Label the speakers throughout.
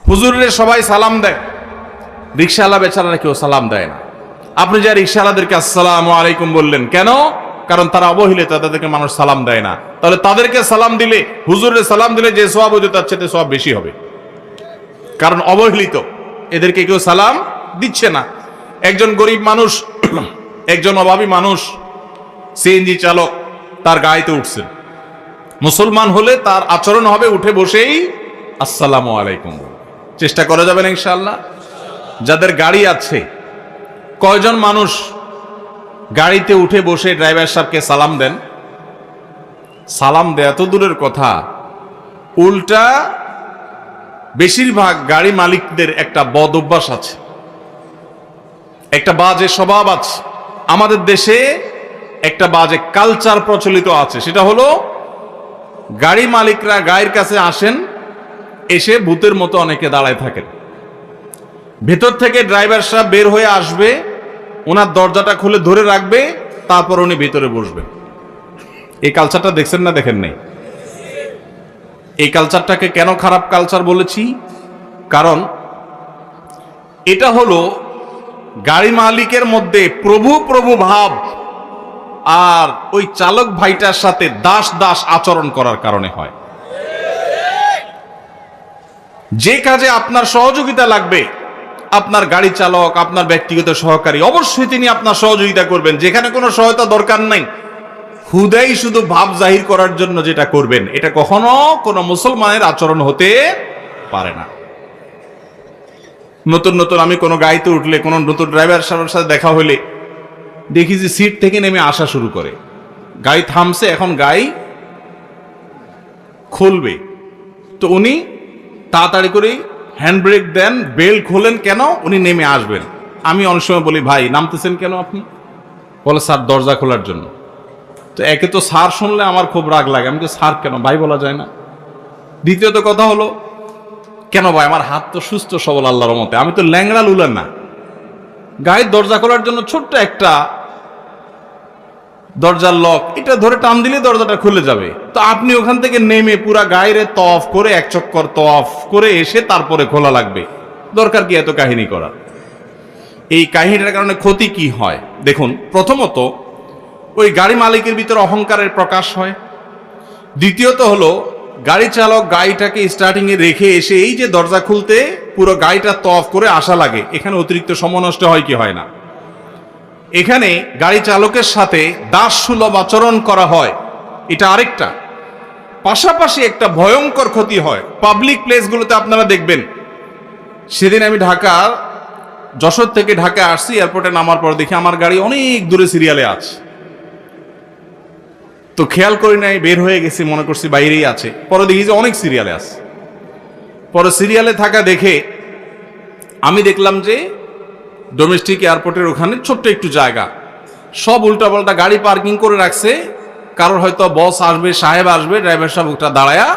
Speaker 1: হুজুরের সবাই সালাম দেয়, রিকশাওয়ালা বেচারারা কেউ সালাম দেয় না। আপনি যা রিকশাওয়ালাদেরকে আসসালামু আলাইকুম বললেন কেন? কারণ তারা অবহেলিত, তাদেরকে মানুষ সালাম দেয় না। তাহলে তাদেরকে সালাম দিলে, হুজুরের সালাম দিলে যে সওয়াব হইতো তার চেয়ে সওয়াব বেশি হবে, কারণ অবহেলিত, এদেরকে কেউ সালাম দিচ্ছে না। একজন গরিব মানুষ, একজন অভাবী মানুষ, সিএনজি চালক, তার গাড়িতে উঠছেন। মুসলমান হলে তার আচরণ হবে উঠে বসেই আসসালামু আলাইকুম। চেষ্টা করা যাবে না ইনশাআল্লাহ? যাদের গাড়ি আছে, কয়জন মানুষ গাড়িতে উঠে বসে ড্রাইভার সাহেবকে সালাম দেন? সালাম দেয়া তো দূরের কথা, উল্টা বেশিরভাগ গাড়ি মালিকদের একটা বদ অভ্যাস আছে, একটা বাজে স্বভাব আছে। আমাদের দেশে একটা বাজে কালচার প্রচলিত আছে, সেটা হলো গাড়ি মালিকরা গাড়ির কাছে আসেন, এসে ভূতের মতো অনেকে দাঁড়ায় থাকেন। ভেতর থেকে ড্রাইভার সাহেব বের হয়ে আসবে, ওনার দরজাটা খুলে ধরে রাখবে, তারপর উনি ভেতরে বসবেন। এই কালচারটা দেখছেন না দেখেন নাই? এই কালচারটাকে কেন খারাপ কালচার বলেছি? কারণ এটা হলো গাড়ি মালিকের মধ্যে প্রভু প্রভু ভাব আর ওই চালক ভাইটার সাথে দাস দাস আচরণ করার কারণে হয়। যে কাজে আপনার সহযোগিতা লাগবে, আপনার গাড়ি চালক, আপনার ব্যক্তিগত সহকারী, অবশ্যই তিনি আপনার সহযোগিতা করবেন। যেখানে কোনো সহায়তা দরকার নাই, হুদাই শুধু ভাব জাহির করার জন্য যেটা করবেন, এটা কখনো কোনো মুসলমানের আচরণ হতে পারে না। নতুন নতুন আমি কোনো গাড়িতে উঠলে, কোনো নতুন ড্রাইভার সাহেবের সাথে দেখা হলে দেখি যে সিট থেকে নেমে আসা শুরু করে। গাড়ি থামছে, এখন গাড়ি খুলবে, তো উনি তাড়াতাড়ি করে হ্যান্ড ব্রেক দেন, বেল্ট খোলেন কেন? উনি নেমে আসবেন। আমি অনেক সময় বলি, ভাই নামতেছেন কেন আপনি? বলে স্যার দরজা খোলার জন্য। তো একে তো স্যার শুনলে আমার খুব রাগ লাগে, আমি তো স্যার কেন, ভাই বলা যায় না? দ্বিতীয়ত কথা হলো, কেন ভাই, আমার হাত তো সুস্থ সবল আল্লাহর রহমতে, আমি তো ল্যাংড়া লুলার না। গাড়ির দরজা খোলার জন্য ছোট্ট একটা দরজার লক, এটা ধরে টান দিলে দরজাটা খুলে যাবে। তো আপনি ওখান থেকে নেমে পুরা গায়ের তওয়াফ করে, এক চক্কর তওয়াফ করে এসে তারপরে খোলা লাগবে? দরকার কি এত কাহিনী করার? এই কাহিনীটার কারণে ক্ষতি কি হয় দেখুন। প্রথমত, ওই গাড়ি মালিকের ভিতরে অহংকারের প্রকাশ হয়। দ্বিতীয়ত হলো, গাড়ি চালক গাড়িটাকে স্টার্টিং এ রেখে এসে এই যে দরজা খুলতে পুরো গাড়িটা তওয়াফ করে আসা লাগে, এখানে অতিরিক্ত সময় নষ্ট হয় কি হয় না? এখানে গাড়ি চালকের সাথে দাসসুলভ আচরণ করা হয়, এটা আরেকটা। পাশাপাশি একটা ভয়ঙ্কর ক্ষতি হয় পাবলিক প্লেসগুলোতে। আপনারা দেখবেন, সেদিন আমি যশোর থেকে ঢাকা আসছি, এয়ারপোর্টে নামার পর দেখি আমার গাড়ি অনেক দূরে সিরিয়ালে আছে। তো খেয়াল করি নাই, বের হয়ে গেছি, মনে করছি বাইরেই আছে। পরে দেখি যে অনেক সিরিয়ালে আছে। পরে সিরিয়ালে থাকা দেখে আমি দেখলাম যে ডোমেস্টিক এয়ারপোর্টের ওখানে ছোট্ট একটু জায়গা, সব উল্টাপাল্টা গাড়ি পার্কিং করে রাখছে। কারোর হয়তো বস আসবে, সাহেব আসবে, ড্রাইভার সাহেব ওটা দাঁড়ায়া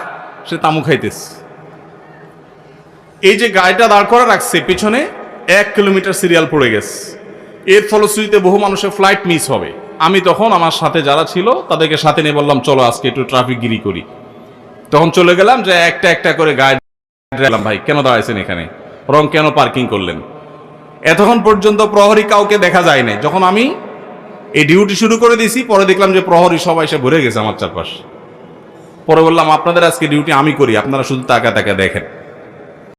Speaker 1: সে তামু খাইতেছে। এই যে গাড়িটা দাঁড় করা রাখছে, পিছনে 1 কিলোমিটার সিরিয়াল পড়ে গেছে। এর ফলশ্রুতিতে বহু মানুষের ফ্লাইট মিস হবে। আমি তখন আমার সাথে যারা ছিল তাদেরকে সাথে নিয়ে বললাম, চলো আজকে একটু ট্রাফিক গিরি করি। তখন চলে গেলাম, যে একটা একটা করে গাড়ি দিলাম, ভাই কেন দাঁড়াইছেন এখানে, রং কেন পার্কিং করলেন? এতক্ষণ পর্যন্ত প্রহরী কাউকে দেখা যায় নাই। যখন আমি এই ডিউটি শুরু করে দিয়েছি, পরে দেখলাম যে প্রহরী সবাই এসে ভরে গেছে আমার চারপাশ। পরে বললাম, আপনাদের আজকে ডিউটি আমি করি, আপনারা শুধু তাকা তাকা দেখেন।